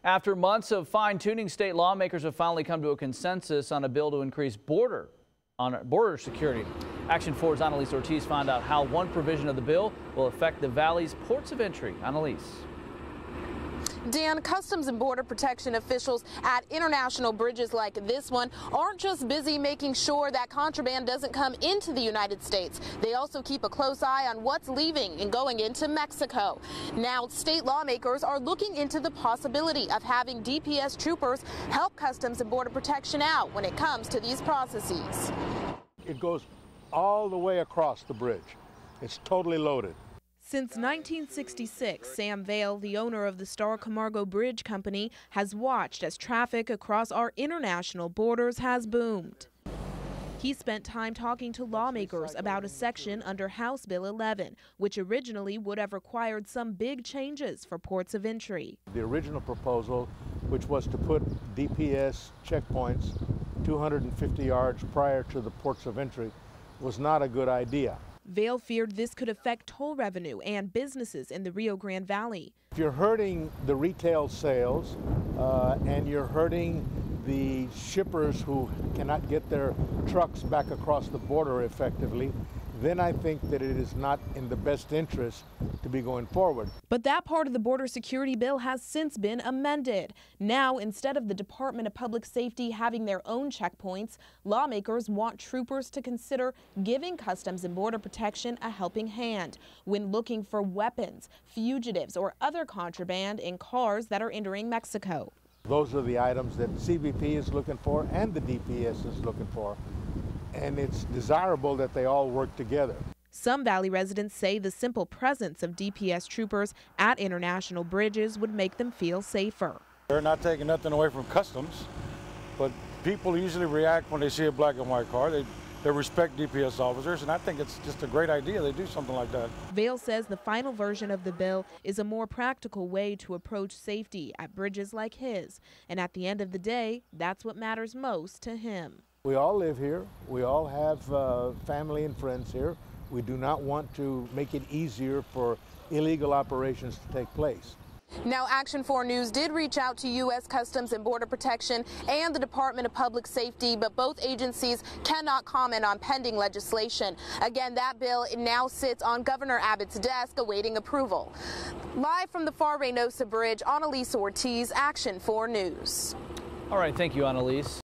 After months of fine-tuning, state lawmakers have finally come to a consensus on a bill to increase border security. Action 4's Annalise Ortiz found out how one provision of the bill will affect the Valley's ports of entry. Annalise. Dan, Customs and Border Protection officials at international bridges like this one aren't just busy making sure that contraband doesn't come into the United States. They also keep a close eye on what's leaving and going into Mexico. Now, state lawmakers are looking into the possibility of having DPS troopers help Customs and Border Protection out when it comes to these processes. It goes all the way across the bridge. It's totally loaded. Since 1966, Sam Vail, the owner of the Star Camargo Bridge Company, has watched as traffic across our international borders has boomed. He spent time talking to lawmakers about a section under House Bill 11, which originally would have required some big changes for ports of entry. The original proposal, which was to put DPS checkpoints 250 yards prior to the ports of entry, was not a good idea. Vail feared this could affect toll revenue and businesses in the Rio Grande Valley. If you're hurting the retail sales and you're hurting the shippers who cannot get their trucks back across the border effectively, then I think that it is not in the best interest to be going forward. But that part of the border security bill has since been amended. Now, instead of the Department of Public Safety having their own checkpoints, lawmakers want troopers to consider giving Customs and Border Protection a helping hand when looking for weapons, fugitives, or other contraband in cars that are entering Mexico. Those are the items that CBP is looking for and the DPS is looking for. And it's desirable that they all work together. Some Valley residents say the simple presence of DPS troopers at international bridges would make them feel safer. They're not taking nothing away from Customs, but people usually react when they see a black and white car. They respect DPS officers, and I think it's just a great idea they do something like that. Vail says the final version of the bill is a more practical way to approach safety at bridges like his. And at the end of the day, that's what matters most to him. We all live here. We all have family and friends here. We do not want to make it easier for illegal operations to take place. Now, Action 4 News did reach out to U.S. Customs and Border Protection and the Department of Public Safety, but both agencies cannot comment on pending legislation. Again, that bill now sits on Governor Abbott's desk awaiting approval. Live from the Far Reynosa Bridge, Annalise Ortiz, Action 4 News. All right, thank you, Annalise.